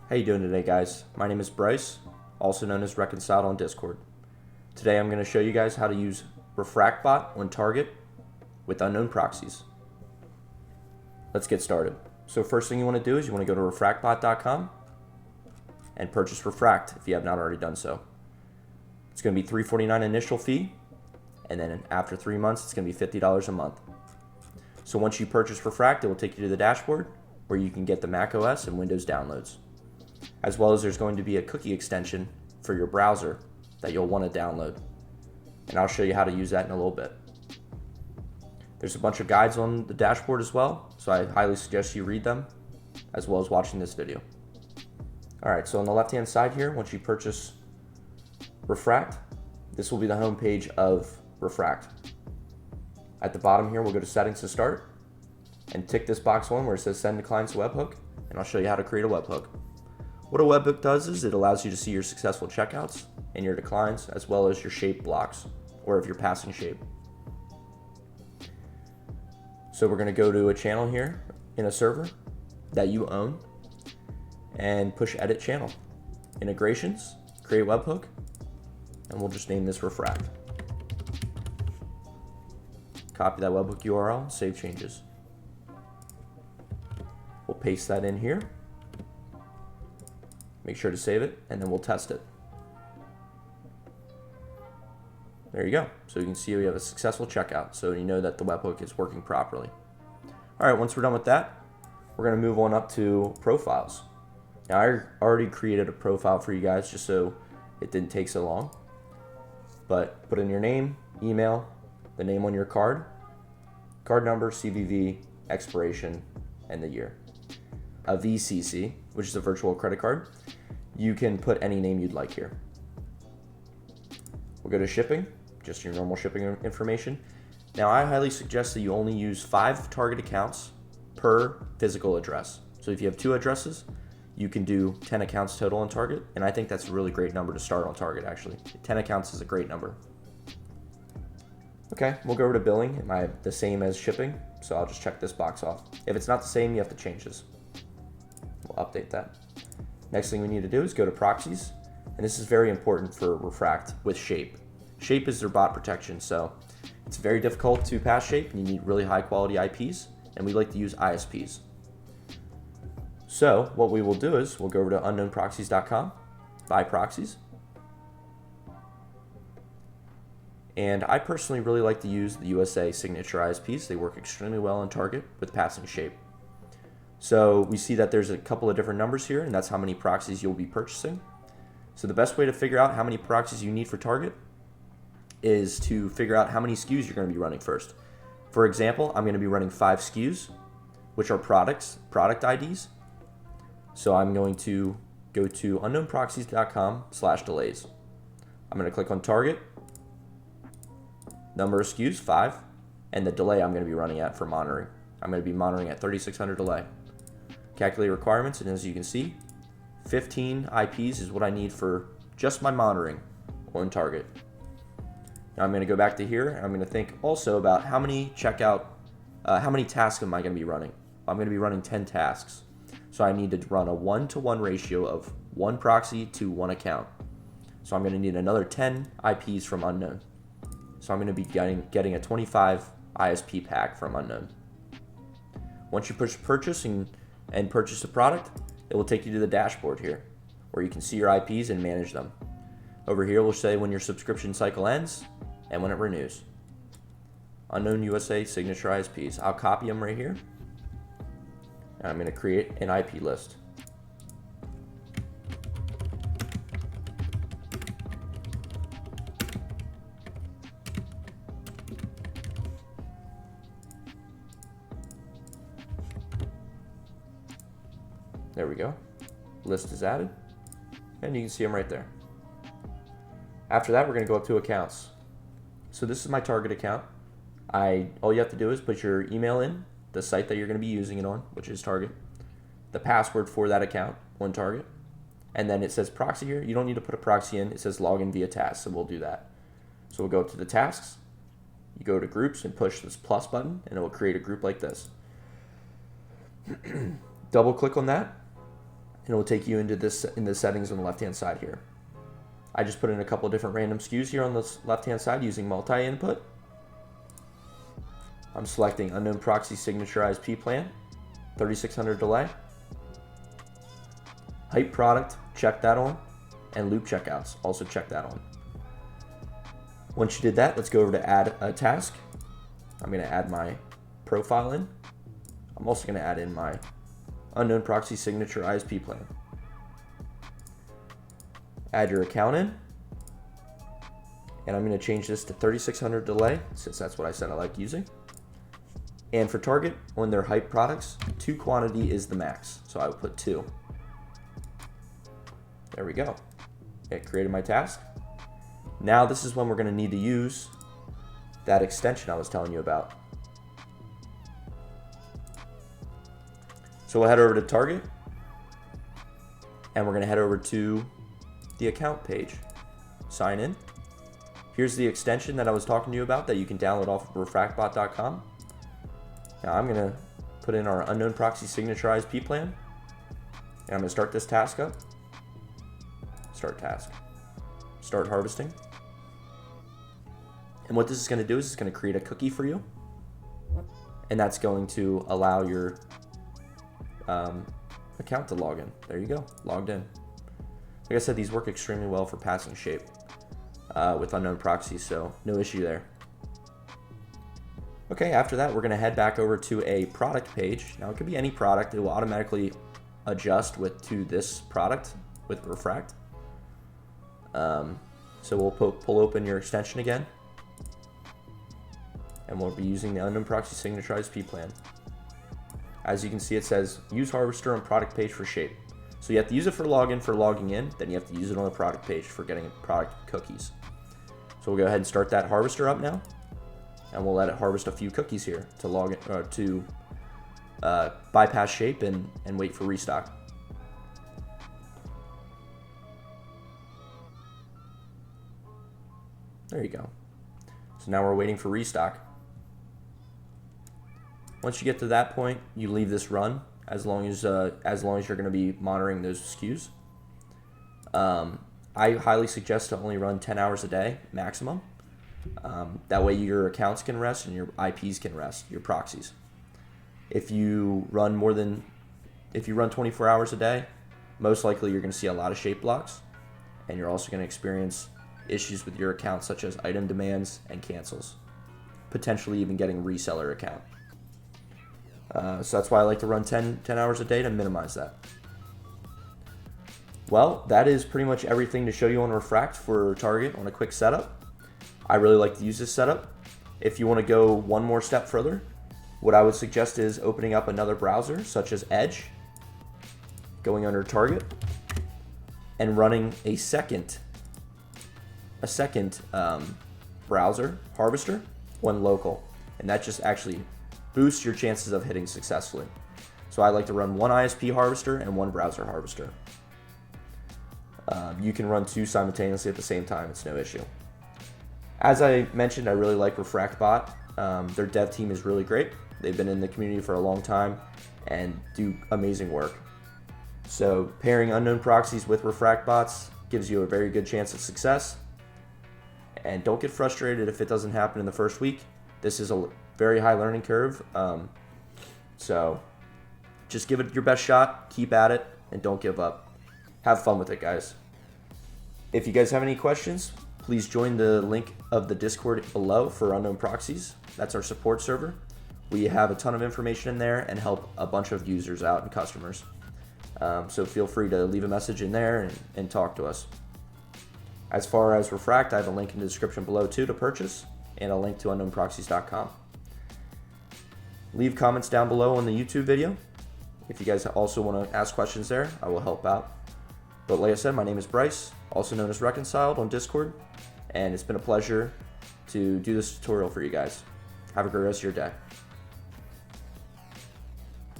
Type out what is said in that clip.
How you doing today, guys? My name is Bryce, also known as Reconciled on Discord. Today I'm going to show you guys how to use Refractbot on target with Unknown Proxies. Let's get started. So first thing you want to do is you want to go to refractbot.com and purchase Refract if you have not already done so. It's going to be $3.49 initial fee, and then after 3 months it's going to be $50 a month. So once you purchase Refract, it will take you to the dashboard where you can get the Mac OS and Windows downloads. As well as there's going to be a cookie extension for your browser that you'll want to download. And I'll show you how to use that in a little bit. There's a bunch of guides on the dashboard as well, so I highly suggest you read them, as well as watching this video. Alright, so on the left hand side here, once you purchase Refract, this will be the home page of Refract. At the bottom here, we'll go to settings to start, and tick this box on where it says send to clients webhook, and I'll show you how to create a webhook. What a webhook does is it allows you to see your successful checkouts and your declines, as well as your shape blocks, or if you're passing shape. So we're going to go to a channel here in a server that you own and push edit channel. Integrations, create webhook, and we'll just name this Refract. Copy that webhook URL, save changes. We'll paste that in here. Make sure to save it, and then we'll test it. There you go. So you can see we have a successful checkout, so you know that the webhook is working properly. All right, once we're done with that, we're going to move on up to profiles. Now, I already created a profile for you guys just so it didn't take so long. But put in your name, email, the name on your card number, CVV, expiration, and the year. A VCC, which is a virtual credit card. You can put any name you'd like here. We'll go to shipping, just your normal shipping information. Now, I highly suggest that you only use 5 target accounts per physical address. So if you have 2 addresses, you can do 10 accounts total on Target, and I think that's a really great number to start on Target, actually. 10 accounts is a great number. Okay, we'll go over to billing. Am I the same as shipping? So I'll just check this box off. If it's not the same, you have to change this. We'll update that. Next thing we need to do is go to proxies, and this is very important for Refract with shape. Shape is their bot protection, so it's very difficult to pass shape, and you need really high quality IPs, and we like to use ISPs. So what we will do is we'll go over to unknownproxies.com, buy proxies. And I personally really like to use the USA signature ISPs. They work extremely well on target with passing shape. So we see that there's a couple of different numbers here, and that's how many proxies you'll be purchasing. So the best way to figure out how many proxies you need for target is to figure out how many SKUs you're going to be running first. For example, I'm going to be running 5 SKUs, which are product IDs. So I'm going to go to unknownproxies.com/delays. I'm going to click on target, number of SKUs, 5, and the delay I'm going to be running at for monitoring. I'm going to be monitoring at 3600 delay. Calculate requirements, and as you can see, 15 IPs is what I need for just my monitoring on target. Now I'm going to go back to here, and I'm going to think also about how many how many tasks am I going to be running? I'm going to be running 10 tasks. So I need to run a 1-to-1 ratio of 1 proxy to 1 account. So I'm going to need another 10 IPs from Unknown. So I'm going to be getting a 25 ISP pack from Unknown. Once you push purchase and purchase a product, it will take you to the dashboard here, where you can see your IPs and manage them. Over here, we'll say when your subscription cycle ends and when it renews. Unknown USA signature ISPs. I'll copy them right here. And I'm going to create an IP list. There we go. List is added, and you can see them right there. After that, we're going to go up to accounts. So this is my target account. All you have to do is put your email in, the site that you're going to be using it on, which is Target, the password for that account on Target, and then it says proxy here. You don't need to put a proxy in. It says login via task, so we'll do that. So we'll go to the tasks. You go to groups and push this plus button, and it will create a group like this. Double click on that, and it will take you into the settings on the left hand side here. I just put in a couple of different random SKUs here on the left hand side using multi-input. I'm selecting Unknown Proxies Signature ISP Plan, 3600 delay. Hype product, check that on, and loop checkouts, also check that on. Once you did that, let's go over to add a task. I'm going to add my profile in. I'm also going to add in my Unknown Proxies Signature ISP Plan. Add your account in, and I'm going to change this to 3600 delay since that's what I said I like using. And for Target, on their hype products, 2 quantity is the max, so I would put 2. There we go. It created my task. Now this is when we're going to need to use that extension I was telling you about. So we'll head over to Target, and we're going to head over to the account page. Sign in. Here's the extension that I was talking to you about that you can download off of refractbot.com. Now I'm going to put in our Unknown Proxies Signature ISP Plan, and I'm going to start this task up. Start task. Start harvesting. And what this is going to do is it's going to create a cookie for you, and that's going to allow your account to log in. There you go, logged in. Like I said, these work extremely well for passing shape with Unknown Proxies, so no issue there. Okay, after that, we're going to head back over to a product page. Now, it could be any product. It will automatically adjust to this product with Refract. So we'll pull open your extension again, and we'll be using the Unknown Proxies Signature ISP Plan. As you can see, it says use harvester on product page for shape. So you have to use it for login for logging in, then you have to use it on the product page for getting product cookies. So we'll go ahead and start that harvester up now, and we'll let it harvest a few cookies here to log in, to bypass shape and wait for restock. There you go. So now we're waiting for restock. Once you get to that point, you leave this run as long as you're going to be monitoring those SKUs. I highly suggest to only run 10 hours a day maximum. That way your accounts can rest and your IPs can rest, your proxies. If you run 24 hours a day, most likely you're going to see a lot of shape blocks, and you're also going to experience issues with your account such as item demands and cancels, potentially even getting a reseller account. So that's why I like to run 10 hours a day to minimize that. Well, that is pretty much everything to show you on Refract for Target on a quick setup. I really like to use this setup. If you want to go one more step further, what I would suggest is opening up another browser such as Edge, going under Target, and running a second browser harvester when local, and that just actually boosts your chances of hitting successfully. So I like to run one ISP harvester and one browser harvester. You can run 2 simultaneously at the same time, it's no issue. As I mentioned, I really like Refractbot. Their dev team is really great. They've been in the community for a long time and do amazing work. So pairing Unknown Proxies with Refractbots gives you a very good chance of success. And don't get frustrated if it doesn't happen in the first week. This is a very high learning curve. So just give it your best shot, keep at it, and don't give up. Have fun with it, guys. If you guys have any questions, please join the link of the Discord below for Unknown Proxies. That's our support server. We have a ton of information in there and help a bunch of users out and customers. So feel free to leave a message in there and talk to us. As far as Refract, I have a link in the description below too to purchase, and a link to unknownproxies.com. Leave comments down below on the YouTube video. If you guys also want to ask questions there, I will help out. But like I said, my name is Bryce, also known as Reconciled on Discord, and it's been a pleasure to do this tutorial for you guys. Have a great rest of your day.